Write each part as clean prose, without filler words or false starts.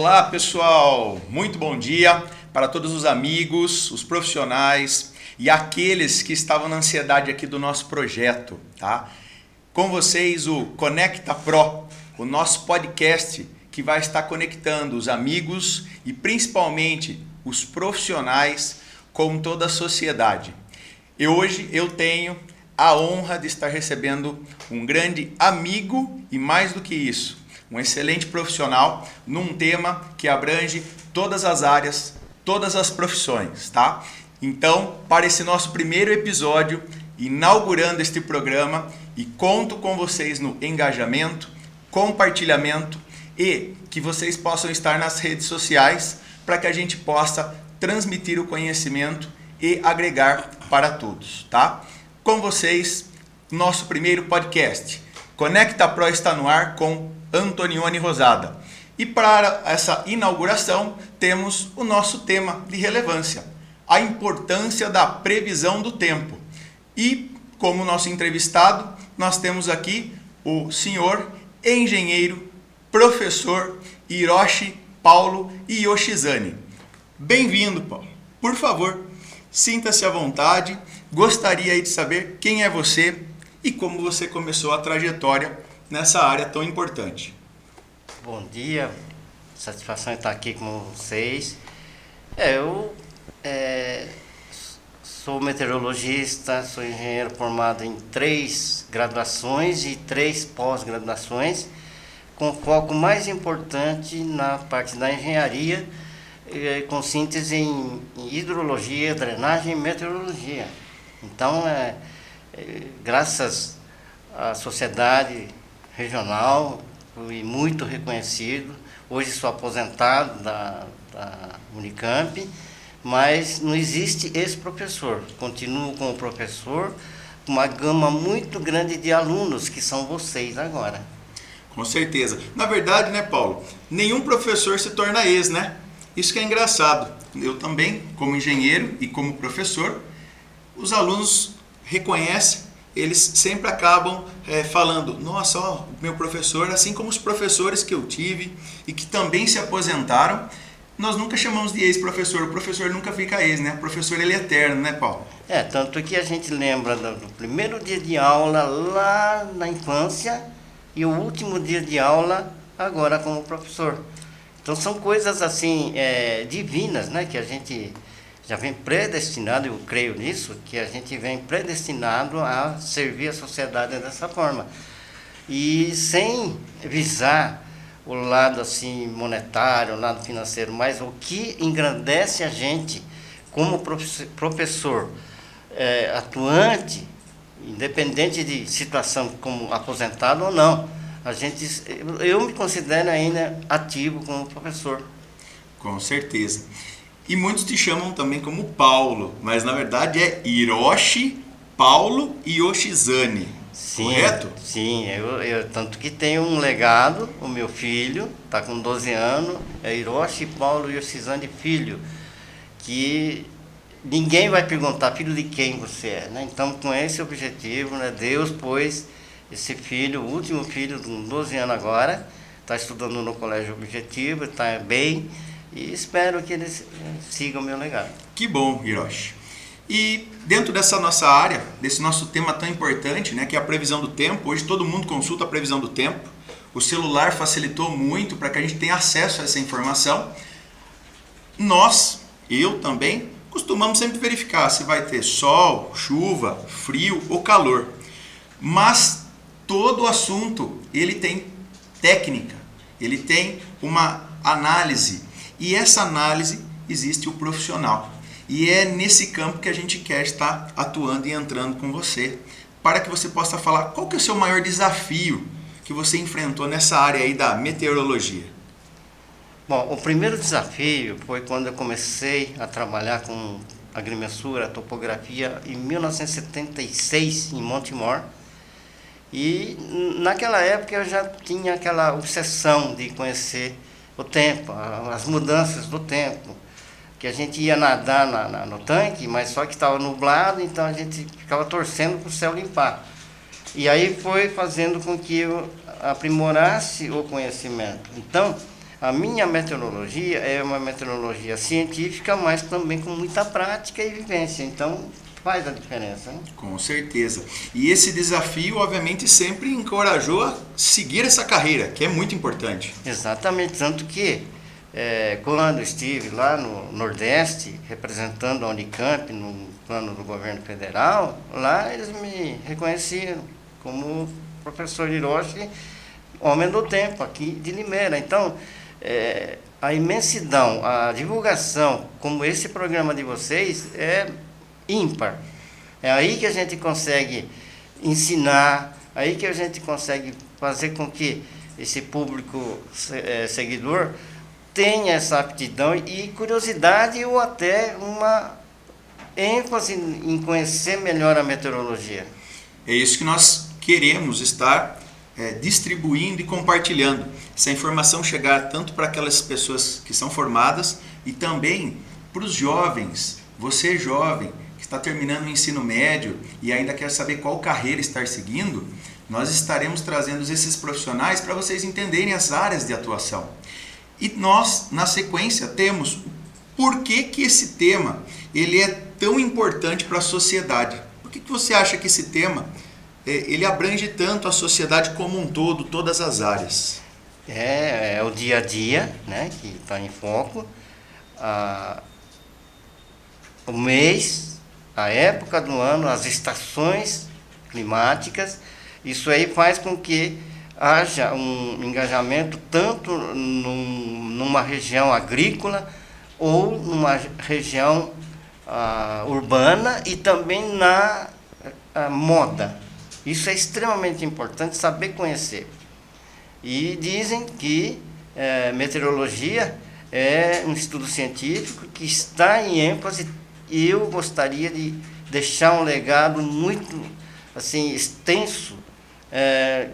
Olá pessoal, muito bom dia para todos os amigos, os profissionais e aqueles que estavam na ansiedade aqui do nosso projeto, tá? Com vocês o Conecta Pro, o nosso podcast que vai estar conectando os amigos e principalmente os profissionais com toda a sociedade. E hoje eu tenho a honra de estar recebendo um grande amigo e mais do que isso, um excelente profissional num tema que abrange todas as áreas, todas as profissões, tá? Então, para esse nosso primeiro episódio, inaugurando este programa, e conto com vocês no engajamento, compartilhamento e que vocês possam estar nas redes sociais para que a gente possa transmitir o conhecimento e agregar para todos, tá? Com vocês, nosso primeiro podcast. Conecta Pro está no ar com Antonioni Rosada. E para essa inauguração, temos o nosso tema de relevância, a importância da previsão do tempo. E, como nosso entrevistado, nós temos aqui o senhor engenheiro, professor Hiroshi Paulo Yoshizane. Bem-vindo, Paulo. Por favor, sinta-se à vontade. Gostaria de saber quem é você e como você começou a trajetória nessa área tão importante. Bom dia, satisfação em estar aqui com vocês. Eu sou meteorologista, sou engenheiro formado em 3 graduações e 3 pós-graduações, com foco mais importante na parte da engenharia, com síntese em hidrologia, drenagem e meteorologia. Então, graças à sociedade regional, fui muito reconhecido. Hoje sou aposentado da Unicamp, mas não existe esse professor. Continuo como professor, com uma gama muito grande de alunos, que são vocês agora. Com certeza. Na verdade, né, Paulo, nenhum professor se torna ex, né? Isso que é engraçado. Eu também, como engenheiro e como professor, os alunos reconhecem, eles sempre acabam falando, nossa, ó, meu professor, assim como os professores que eu tive e que também se aposentaram, nós nunca chamamos de ex-professor, o professor nunca fica ex, né? O professor ele é eterno, né, Paulo? Tanto que a gente lembra do primeiro dia de aula lá na infância e o último dia de aula agora como professor. Então são coisas assim divinas, né? Que a gente já vem predestinado, eu creio nisso, que a gente vem predestinado a servir a sociedade dessa forma. E sem visar o lado assim monetário, o lado financeiro, mas o que engrandece a gente como professor atuante, independente de situação como aposentado ou não, eu me considero ainda ativo como professor. Com certeza. E muitos te chamam também como Paulo, mas na verdade é Hiroshi Paulo Yoshizane, correto? Sim, eu tanto que tenho um legado, o meu filho, está com 12 anos, é Hiroshi Paulo Yoshizane filho, que ninguém vai perguntar filho de quem você é, né? Então com esse objetivo, né, Deus pôs esse filho, o último filho, com 12 anos agora, está estudando no Colégio Objetivo, está bem, e espero que eles sigam o meu legado. Que bom, Hiroshi. E dentro dessa nossa área, desse nosso tema tão importante, né, que é a previsão do tempo, hoje todo mundo consulta a previsão do tempo, o celular facilitou muito para que a gente tenha acesso a essa informação. Nós, eu também, costumamos sempre verificar se vai ter sol, chuva, frio ou calor. Mas todo o assunto, ele tem técnica, ele tem uma análise. E essa análise existe o profissional. E é nesse campo que a gente quer estar atuando e entrando com você, para que você possa falar qual que é o seu maior desafio que você enfrentou nessa área aí da meteorologia. Bom, o primeiro desafio foi quando eu comecei a trabalhar com agrimensura, topografia, em 1976, em Montemor. E naquela época eu já tinha aquela obsessão de conhecer o tempo, as mudanças do tempo, que a gente ia nadar no tanque, mas só que estava nublado, então a gente ficava torcendo para o céu limpar. E aí foi fazendo com que eu aprimorasse o conhecimento. Então, A minha meteorologia é uma meteorologia científica, mas também com muita prática e vivência. Então, faz a diferença, né? Com certeza. E esse desafio, obviamente, sempre encorajou a seguir essa carreira, que é muito importante. Exatamente, tanto que quando estive lá no Nordeste, representando a Unicamp no plano do governo federal, lá eles me reconheciam como professor Hiroshi, homem do tempo, aqui de Limeira. Então, a imensidão, a divulgação, como esse programa de vocês, é ímpar. É aí que a gente consegue ensinar, aí que a gente consegue fazer com que esse público seguidor tenha essa aptidão e curiosidade ou até uma ênfase em conhecer melhor a meteorologia. É isso que nós queremos estar distribuindo e compartilhando. Essa informação chegar tanto para aquelas pessoas que são formadas e também para os jovens. Você jovem que está terminando o ensino médio e ainda quer saber qual carreira estar seguindo, nós estaremos trazendo esses profissionais para vocês entenderem as áreas de atuação. E nós, na sequência, temos por que esse tema ele é tão importante para a sociedade. Por que você acha que esse tema ele abrange tanto a sociedade como um todo, todas as áreas? É o dia a dia, né, que está em foco, o mês, a época do ano, as estações climáticas. Isso aí faz com que haja um engajamento tanto numa região agrícola ou numa região urbana e também na moda. Isso é extremamente importante saber conhecer. E dizem que meteorologia é um estudo científico que está em ênfase, e eu gostaria de deixar um legado muito assim, extenso,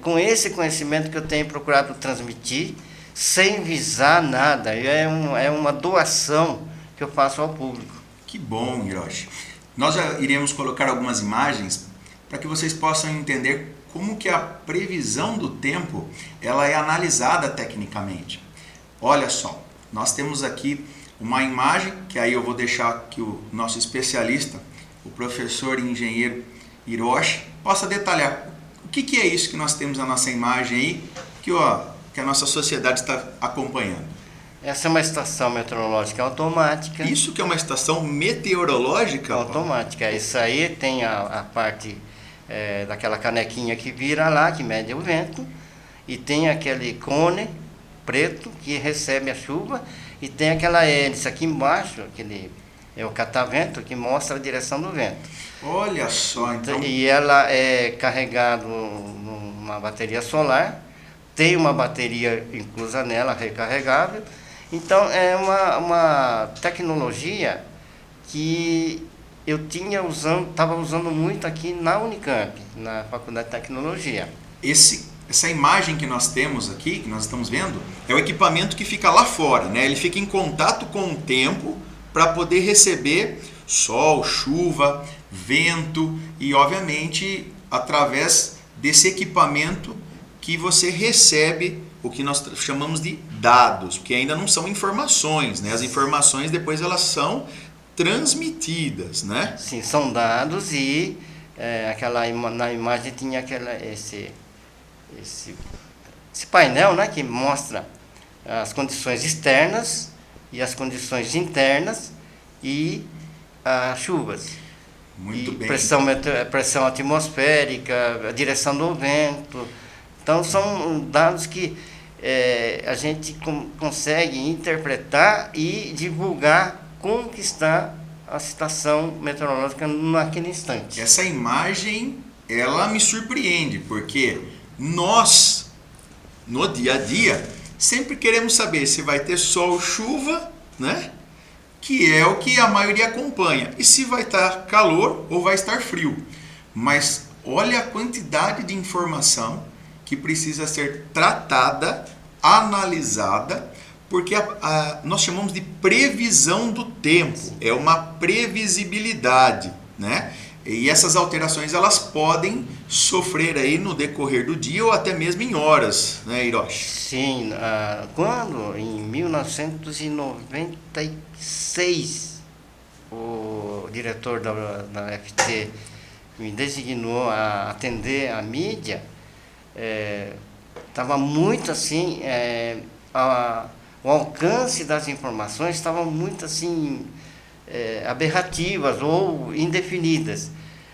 com esse conhecimento que eu tenho procurado transmitir, sem visar nada. É uma doação que eu faço ao público. Que bom, Hiroshi. Nós já iremos colocar algumas imagens para que vocês possam entender como que a previsão do tempo ela é analisada tecnicamente. Olha só, nós temos aqui uma imagem que aí eu vou deixar que o nosso especialista, o professor e engenheiro Hiroshi, possa detalhar o que é isso que nós temos na nossa imagem aí, que a nossa sociedade está acompanhando. Essa é uma estação meteorológica automática. Isso que é uma estação meteorológica? Automática. Isso aí tem a parte daquela canequinha que vira lá, que mede o vento, e tem aquele cone preto que recebe a chuva, e tem aquela hélice aqui embaixo, aquele é o catavento, que mostra a direção do vento. Olha só, então... E ela é carregada numa bateria solar, tem uma bateria inclusa nela, recarregável. Então é uma tecnologia que eu estava usando muito aqui na Unicamp, na Faculdade de Tecnologia. Essa imagem que nós temos aqui, que nós estamos vendo, é o equipamento que fica lá fora, né? Ele fica em contato com o tempo para poder receber sol, chuva, vento e, obviamente, através desse equipamento que você recebe o que nós chamamos de dados, que ainda não são informações, né? As informações depois elas são transmitidas, né? Sim, são dados e na imagem tinha esse painel, né, que mostra as condições externas e as condições internas e as chuvas. Muito bem. Pressão atmosférica, a direção do vento. Então são dados que a gente consegue interpretar e divulgar como que está a situação meteorológica naquele instante. Essa imagem, ela me surpreende, porque nós, no dia a dia, sempre queremos saber se vai ter sol, chuva, né? Que é o que a maioria acompanha. E se vai estar calor ou vai estar frio. Mas olha a quantidade de informação que precisa ser tratada, analisada, porque nós chamamos de previsão do tempo. É uma previsibilidade, né? E essas alterações elas podem sofrer aí no decorrer do dia ou até mesmo em horas, né, Hiroshi? Sim, quando em 1996 o diretor da FT me designou a atender a mídia, estava muito assim, o alcance das informações estava muito assim, aberrativas ou indefinidas.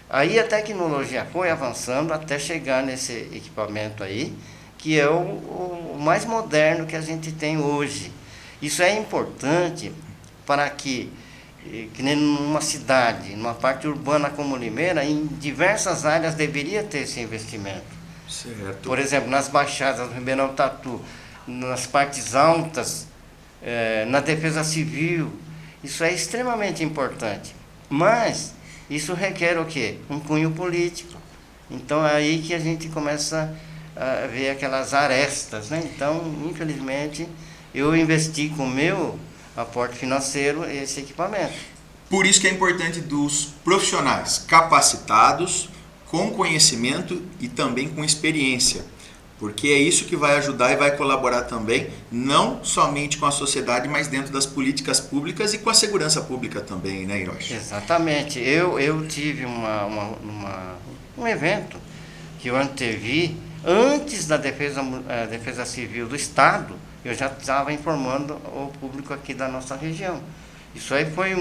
Aí a tecnologia foi avançando até chegar nesse equipamento aí, que é o mais moderno que a gente tem hoje. Isso é importante para que nem numa cidade, numa parte urbana como Limeira, em diversas áreas deveria ter esse investimento. Certo. Por exemplo, nas baixadas do Ribeirão Tatu, nas partes altas, na defesa civil, isso é extremamente importante. Mas isso requer o quê? Um cunho político. Então é aí que a gente começa a ver aquelas arestas, né? Então, infelizmente, eu investi com o meu aporte financeiro esse equipamento. Por isso que é importante dos profissionais capacitados, com conhecimento e também com experiência, porque é isso que vai ajudar e vai colaborar também, não somente com a sociedade, mas dentro das políticas públicas e com a segurança pública também, né, Hiroshi? Exatamente. Eu tive um evento que eu antevi antes da defesa Civil do Estado. Eu já estava informando o público aqui da nossa região. Isso aí foi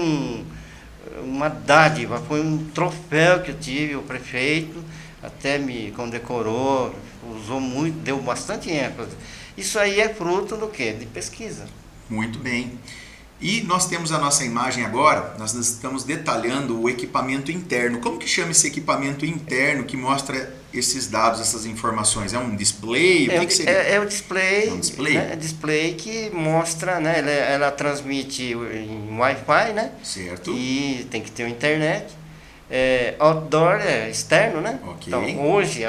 uma dádiva, foi um troféu que eu tive. O prefeito até me condecorou, usou muito, deu bastante ênfase. Isso aí é fruto do quê? De pesquisa. Muito bem. E nós temos a nossa imagem agora, nós estamos detalhando o equipamento interno. Como que chama esse equipamento interno que mostra esses dados, essas informações? É um display? O que seria? É o display, É um display? Né? Display que mostra, né? Ela transmite em Wi-Fi, né? Certo. E tem que ter internet. Outdoor é externo, né? Ok. Então, hoje,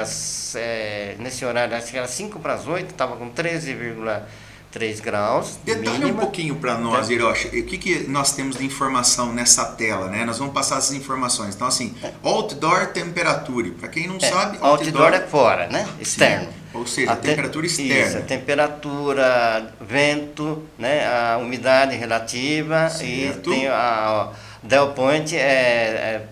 nesse horário, acho que era 5 para as 8, estava com 13,3 graus. Detalhe mínima. um pouquinho para nós, Hiroshi, o que nós temos de informação nessa tela, né? Nós vamos passar essas informações. Então, assim, outdoor temperature. Para quem não sabe, Outdoor é fora, né? Externo. Sim. Ou seja, a temperatura externa. Isso, a temperatura, vento, né? A umidade relativa. Certo. E tem a Dew Point,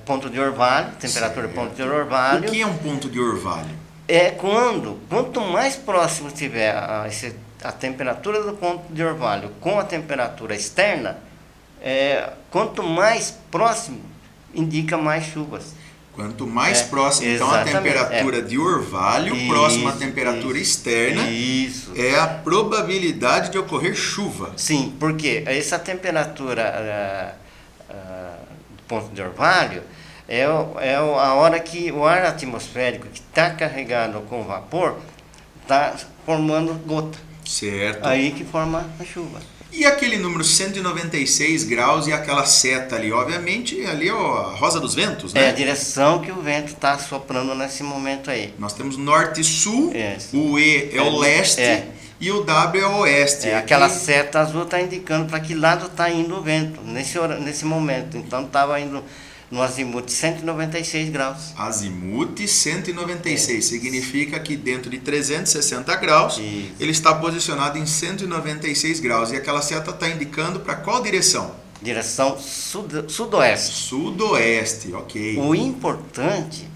ponto de orvalho, temperatura Certo. ponto de orvalho. O que é um ponto de orvalho? É quanto mais próximo tiver a temperatura do ponto de orvalho com a temperatura externa, quanto mais próximo, indica mais chuvas. Quanto mais próximo, então, a temperatura de orvalho, próximo à temperatura externa, é a probabilidade de ocorrer chuva. Sim, porque essa temperatura do ponto de orvalho é a hora que o ar atmosférico que está carregado com vapor está formando gota. Certo. Aí que forma a chuva. E aquele número 196 graus e aquela seta ali, obviamente, ali é a rosa dos ventos, né? É a direção que o vento está soprando nesse momento aí. Nós temos norte e sul, o E é o leste e o W é o oeste. Aquela seta azul está indicando para que lado está indo o vento nesse momento. Então estava indo no azimuth 196 graus. Azimuth 196 significa que dentro de 360 graus ele está posicionado em 196 graus. E aquela seta está indicando para qual direção? Direção sudoeste. Sudoeste, ok. O importante,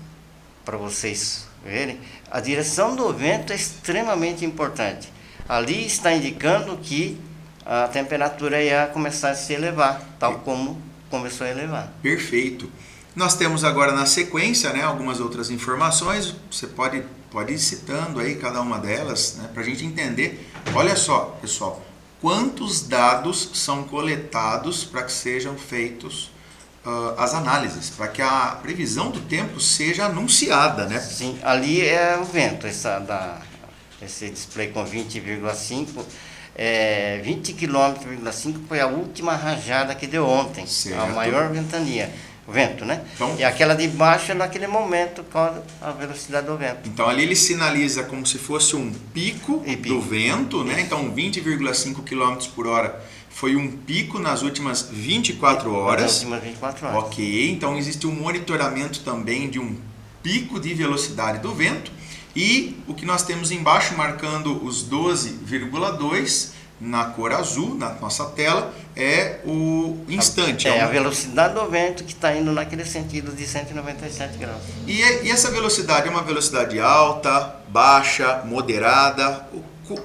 para vocês verem, a direção do vento é extremamente importante. Ali está indicando que a temperatura ia começar a se elevar, tal como começou a elevar. Perfeito. Nós temos agora na sequência, né, algumas outras informações. Você pode ir citando aí cada uma delas, né, para a gente entender. Olha só, pessoal, quantos dados são coletados para que sejam feitos as análises, para que a previsão do tempo seja anunciada, né? Sim, ali é o vento, esse display com 20,5. 20 km,5 foi a última rajada que deu ontem, certo. A maior ventania, o vento, né? Então, e aquela de baixo é naquele momento com a velocidade do vento. Então ali ele sinaliza como se fosse um pico do vento, né? Então 20,5 km por hora foi um pico nas últimas 24 horas. Nas últimas 24 horas. Ok, então existe um monitoramento também de um pico de velocidade do vento. E o que nós temos embaixo, marcando os 12,2 na cor azul, na nossa tela, é o instante. É a velocidade do vento que está indo naquele sentido de 197 graus. E essa velocidade é uma velocidade alta, baixa, moderada?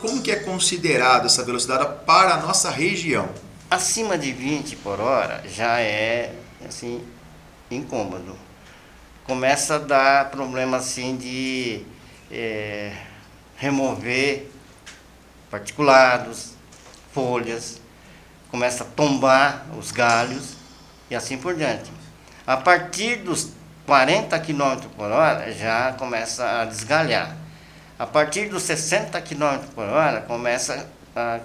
Como que é considerada essa velocidade para a nossa região? Acima de 20 por hora já é assim incômodo. Começa a dar problema assim de remover particulados, folhas, começa a tombar os galhos e assim por diante. A partir dos 40 km por hora já começa a desgalhar. A partir dos 60 km por hora começa a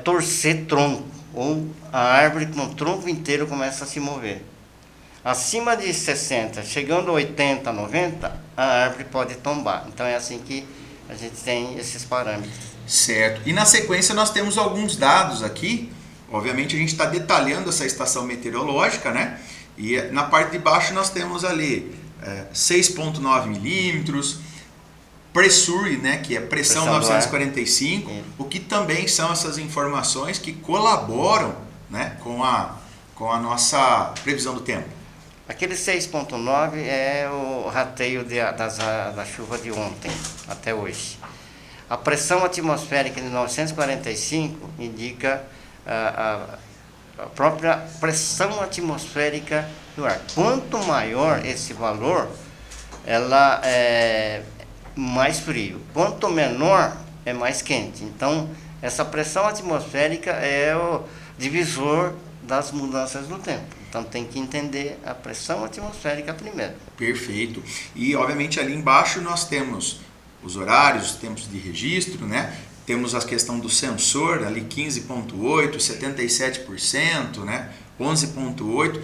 torcer tronco, ou a árvore com o tronco inteiro começa a se mover. Acima de 60, chegando a 80, 90, a árvore pode tombar. Então é assim que a gente tem esses parâmetros. Certo. E na sequência nós temos alguns dados aqui. Obviamente a gente está detalhando essa estação meteorológica, né? E na parte de baixo nós temos ali 6,9 milímetros, Pressure, né, que é pressão 945, o que também são essas informações que colaboram, né, com a nossa previsão do tempo. Aquele 6,9 é o rateio da chuva de ontem até hoje. A pressão atmosférica de 945 indica a própria pressão atmosférica do ar. Quanto maior esse valor, ela é mais frio. Quanto menor, é mais quente. Então, essa pressão atmosférica é o divisor das mudanças do tempo. Então tem que entender a pressão atmosférica primeiro. Perfeito. E obviamente ali embaixo nós temos os horários, os tempos de registro, né? Temos a questão do sensor, ali 15,8%, 77%, né? 11,8%.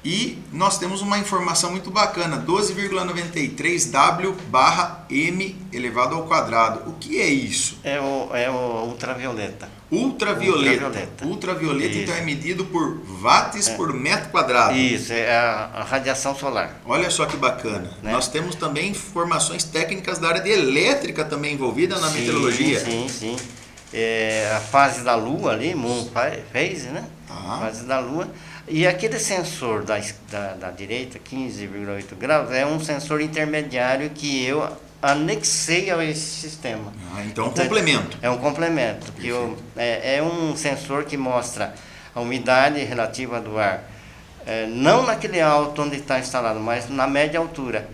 E nós temos uma informação muito bacana, 12,93 W/m elevado ao quadrado. O que é isso? É o ultravioleta. Ultravioleta, então é medido por watts por metro quadrado. Isso, é a radiação solar. Olha só que bacana. Né? Nós temos também informações técnicas da área de elétrica também envolvida na meteorologia. Sim. A fase da Lua ali, Moon Phase, né? Tá. Fase da Lua. E aquele sensor da direita, 15,8 graus, é um sensor intermediário que eu anexei a esse sistema. Então é um complemento. É um complemento, que é um sensor que mostra a umidade relativa do ar, não naquele alto onde está instalado, mas na média altura.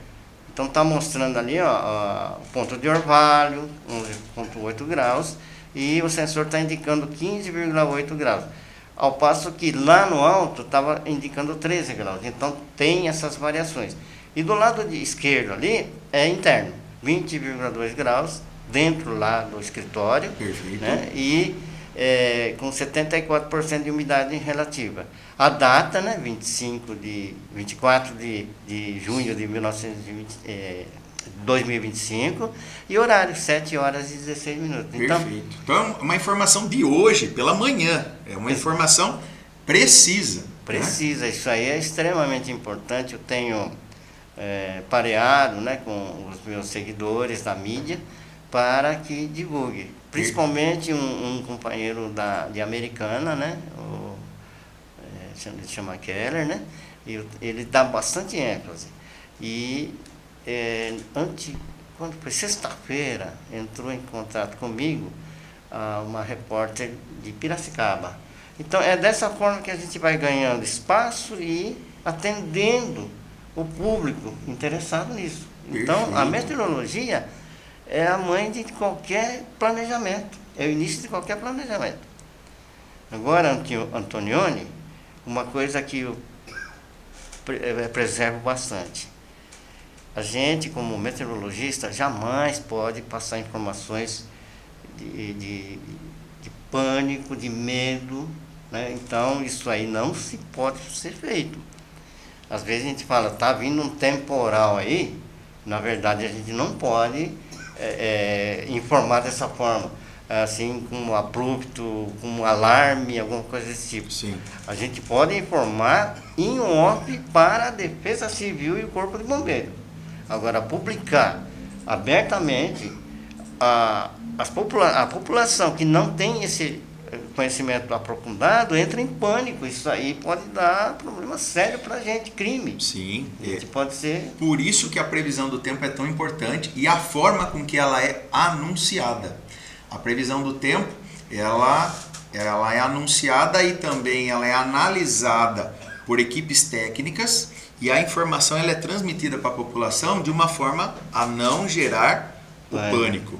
Então está mostrando ali o ponto de orvalho, 11,8 graus, e o sensor está indicando 15,8 graus. Ao passo que lá no alto estava indicando 13 graus. Então tem essas variações. E do lado esquerdo ali é interno, 20,2 graus, dentro lá do escritório. Perfeito. Né? E com 74% de umidade relativa. A data, né, 24 de junho de 2025, e horário, 7 horas e 16 minutos. Perfeito. Então, é uma informação de hoje, pela manhã. É uma informação precisa. Precisa, né? Isso aí é extremamente importante. Eu tenho pareado, né, com os meus seguidores da mídia para que divulgue. Principalmente um companheiro de Americana, né, ele chama Keller, né, e ele dá bastante ênfase. E quando foi sexta-feira, entrou em contato comigo uma repórter de Piracicaba. Então é dessa forma que a gente vai ganhando espaço e atendendo o público interessado nisso. Então Perfeito. A meteorologia é a mãe de qualquer planejamento, é o início de qualquer planejamento. Agora, Antonioni, uma coisa que eu preservo bastante. A gente, como meteorologista, jamais pode passar informações de pânico, de medo, né? Então, isso aí não se pode ser feito. Às vezes a gente fala, tá vindo um temporal aí, na verdade a gente não pode informar dessa forma. assim, como abrupto, como alarme, alguma coisa desse tipo. Sim. A gente pode informar em off para a Defesa Civil e o Corpo de Bombeiros. Agora, publicar abertamente, a população que não tem esse conhecimento aprofundado entra em pânico. Isso aí pode dar problema sério para a gente, crime. Sim. A gente pode ser... Por isso que a previsão do tempo é tão importante e a forma com que ela é anunciada. A previsão do tempo, ela é anunciada e também ela é analisada por equipes técnicas e a informação ela é transmitida para a população de uma forma a não gerar o pânico.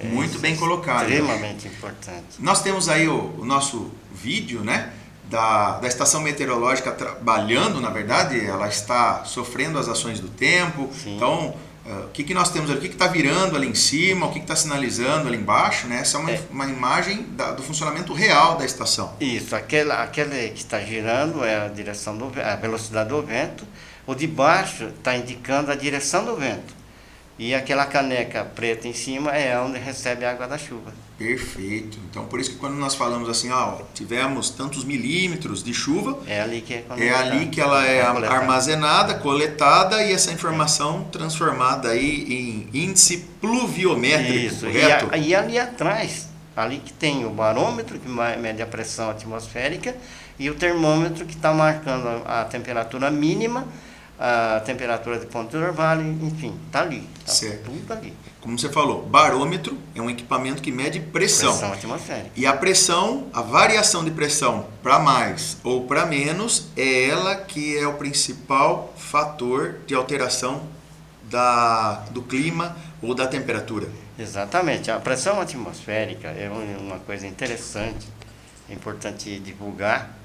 Muito bem colocado. Extremamente importante. Nós temos aí o nosso vídeo, né? Da estação meteorológica trabalhando, na verdade, ela está sofrendo as ações do tempo. Sim. Então, o que nós temos ali? O que está virando ali em cima? O que está sinalizando ali embaixo? Né? Essa é uma imagem do funcionamento real da estação. Isso, aquele que está girando é a velocidade do vento. O de baixo está indicando a direção do vento. E aquela caneca preta em cima é onde recebe a água da chuva. Perfeito. Então, por isso que quando nós falamos assim, tivemos tantos milímetros de chuva, é ali que ela é armazenada, coletada e essa informação transformada aí em índice pluviométrico, isso, correto? E ali atrás, ali que tem o barômetro, que mede a pressão atmosférica, e o termômetro que está marcando a temperatura mínima, a temperatura de ponto de orvalho, enfim, está ali. Certo. Tudo ali. Como você falou, barômetro é um equipamento que mede pressão. Pressão atmosférica. E a pressão, a variação de pressão para mais ou para menos, é ela que é o principal fator de alteração do clima ou da temperatura. Exatamente. A pressão atmosférica é uma coisa interessante, é importante divulgar,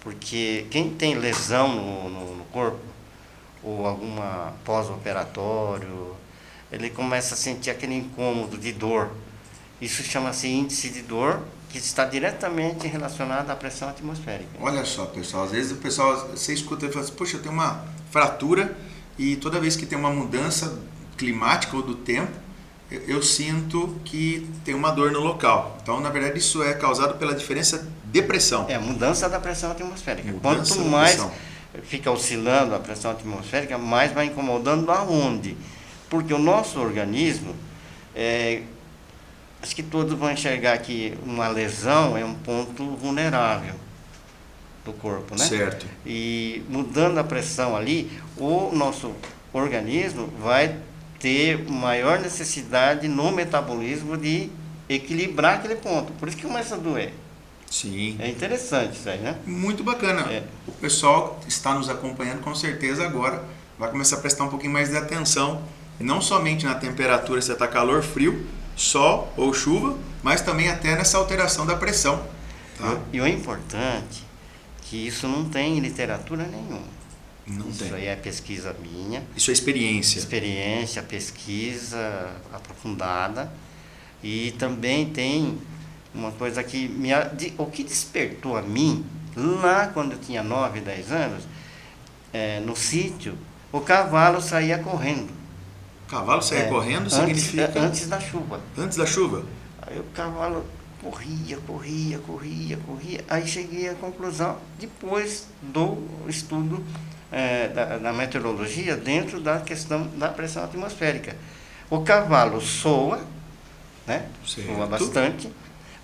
porque quem tem lesão no corpo, ou alguma pós-operatório, ele começa a sentir aquele incômodo de dor. Isso chama-se índice de dor, que está diretamente relacionado à pressão atmosférica. Olha só, pessoal, às vezes você escuta e fala assim, poxa, eu tenho uma fratura e toda vez que tem uma mudança climática ou do tempo, eu sinto que tem uma dor no local. Então, na verdade, isso é causado pela diferença de pressão. É a mudança da pressão atmosférica. Mudança Quanto da mais pressão fica oscilando a pressão atmosférica, mais vai incomodando aonde? Porque o nosso organismo, acho que todos vão enxergar que uma lesão é um ponto vulnerável do corpo, né? Certo. E mudando a pressão ali, o nosso organismo vai ter maior necessidade no metabolismo de equilibrar aquele ponto. Por isso que começa a doer. Sim. É interessante isso aí, né? Muito bacana. O pessoal que está nos acompanhando, com certeza agora vai começar a prestar um pouquinho mais de atenção, não somente na temperatura, se está calor, frio, sol ou chuva, mas também até nessa alteração da pressão. Tá? E o importante é que isso não tem em literatura nenhuma. Isso aí é pesquisa minha. Isso é experiência. Experiência, pesquisa aprofundada. E também tem uma coisa que o que despertou a mim, lá quando eu tinha 9, 10 anos, no sítio, o cavalo saía correndo. O cavalo saía correndo significa... Antes da chuva. Antes da chuva? Aí o cavalo corria. Aí cheguei à conclusão, depois do estudo da meteorologia, dentro da questão da pressão atmosférica. O cavalo soa, né? Soa bastante,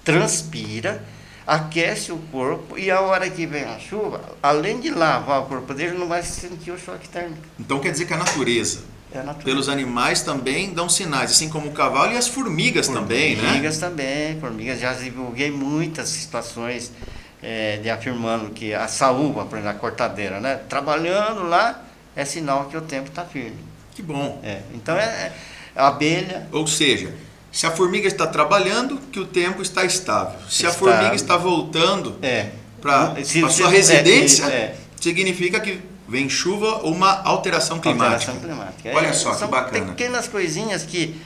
transpira, aquece o corpo e a hora que vem a chuva, além de lavar o corpo dele, não vai sentir o choque térmico. Então quer dizer que a natureza, pelos animais também dão sinais, assim como o cavalo e as formigas também, né? Formigas, já divulguei muitas situações de afirmando que a saúva, por exemplo, a cortadeira, né? Trabalhando lá, é sinal que o tempo está firme. Que bom. Então a abelha... Ou seja, se a formiga está trabalhando, que o tempo está estável. Se a formiga está voltando para a sua residência, significa que vem chuva ou uma alteração climática. Olha só que bacana. São pequenas coisinhas que,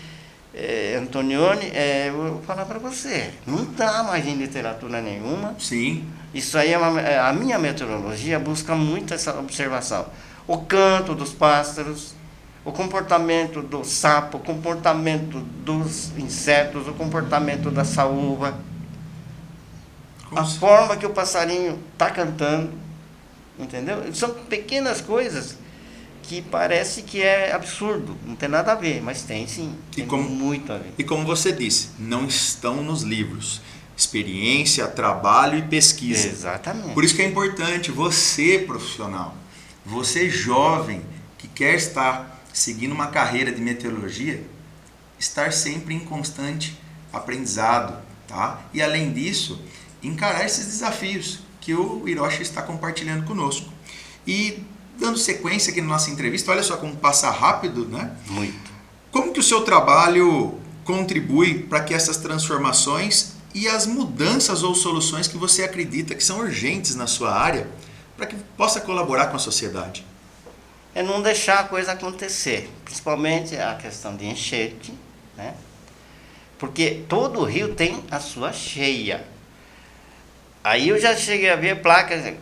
Antonioni, eu vou falar para você, não está mais em literatura nenhuma. Sim. Isso aí a minha meteorologia busca muito essa observação. O canto dos pássaros, o comportamento do sapo, o comportamento dos insetos, o comportamento da saúva, a forma que o passarinho está cantando, entendeu? São pequenas coisas que parece que é absurdo, não tem nada a ver, mas tem sim, tem muito a ver. E como você disse, não estão nos livros. Experiência, trabalho e pesquisa. Exatamente. Por isso que é importante você, profissional, você jovem, que quer estar seguindo uma carreira de meteorologia, estar sempre em constante aprendizado, tá? E além disso, encarar esses desafios que o Hiroshi está compartilhando conosco. E dando sequência aqui na nossa entrevista, olha só como passa rápido, né? Muito. Como que o seu trabalho contribui para que essas transformações e as mudanças ou soluções que você acredita que são urgentes na sua área, para que possa colaborar com a sociedade? É não deixar a coisa acontecer, principalmente a questão de enchente, né? Porque todo rio tem a sua cheia. Aí eu já cheguei a ver placas,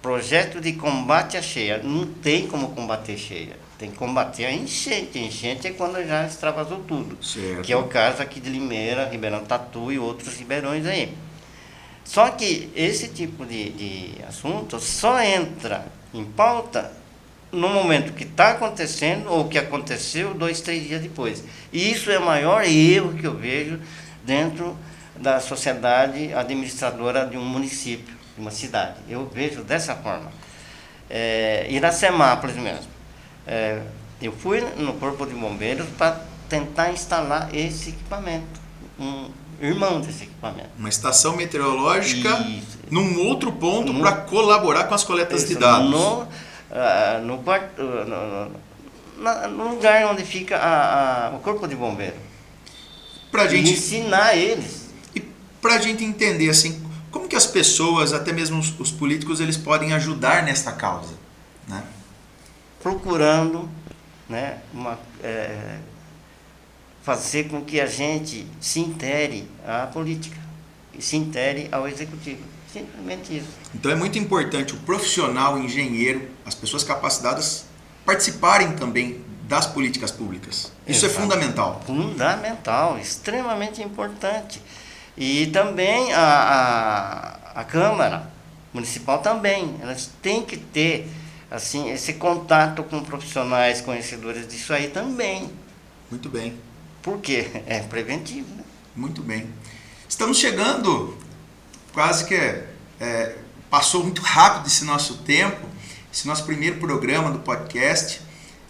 projeto de combate à cheia. Não tem como combater cheia, tem que combater a enchente. A enchente é quando já extravasou tudo, certo. Que é o caso aqui de Limeira, Ribeirão Tatu e outros ribeirões aí. Só que esse tipo de assunto só entra em pauta no momento que está acontecendo ou que aconteceu 2, 3 dias depois. E isso é o maior erro que eu vejo dentro da sociedade administradora de um município, de uma cidade. Eu vejo dessa forma. Iracemápolis mesmo. Eu fui no Corpo de Bombeiros para tentar instalar esse equipamento, um irmão desse equipamento. Uma estação meteorológica Isso. Num outro ponto para colaborar com as coletas de dados. No lugar onde fica o Corpo de Bombeiros. Pra gente ensinar eles. E para a gente entender assim, como que as pessoas, até mesmo os políticos, eles podem ajudar nesta causa, né? Procurando, né, fazer com que a gente se intere à política e se intere ao executivo. Simplesmente isso. Então é muito importante o profissional, o engenheiro, as pessoas capacitadas participarem também das políticas públicas. Isso é fundamental. Fundamental, extremamente importante. E também a Câmara Municipal também, elas têm que ter assim, esse contato com profissionais conhecedores disso aí também. Muito bem. Por quê? É preventivo, né? Muito bem. Estamos chegando, quase que passou muito rápido esse nosso tempo, esse nosso primeiro programa do podcast,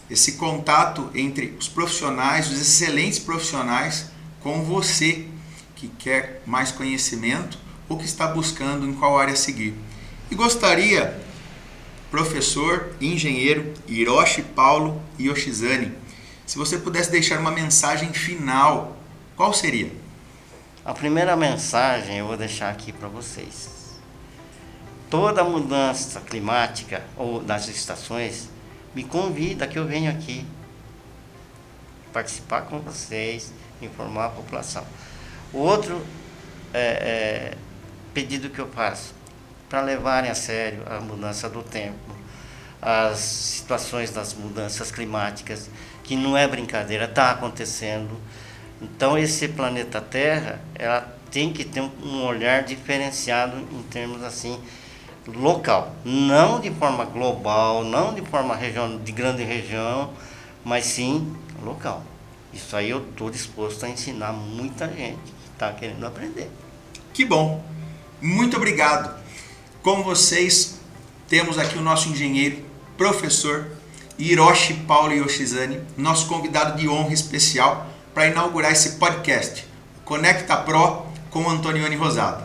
esse contato entre os profissionais, os excelentes profissionais, com você que quer mais conhecimento ou que está buscando em qual área seguir. E gostaria, professor e engenheiro Hiroshi Paulo Yoshizane, se você pudesse deixar uma mensagem final, qual seria? A primeira mensagem eu vou deixar aqui para vocês. Toda mudança climática ou das estações me convida que eu venha aqui participar com vocês, informar a população. O outro pedido que eu faço, para levarem a sério a mudança do tempo, as situações das mudanças climáticas, que não é brincadeira, está acontecendo. Então esse planeta Terra, ela tem que ter um olhar diferenciado em termos assim, local, não de forma global, não de forma de grande região, mas sim local. Isso aí eu estou disposto a ensinar muita gente que está querendo aprender. Que bom! Muito obrigado! Como vocês, temos aqui o nosso engenheiro, professor Hiroshi Paulo Yoshizane, nosso convidado de honra especial para inaugurar esse podcast, o Conecta Pro com o Antonioni Rosado.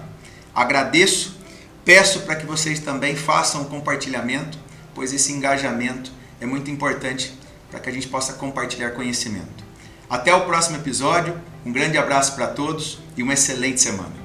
Agradeço, peço para que vocês também façam o compartilhamento, pois esse engajamento é muito importante para que a gente possa compartilhar conhecimento. Até o próximo episódio, um grande abraço para todos e uma excelente semana.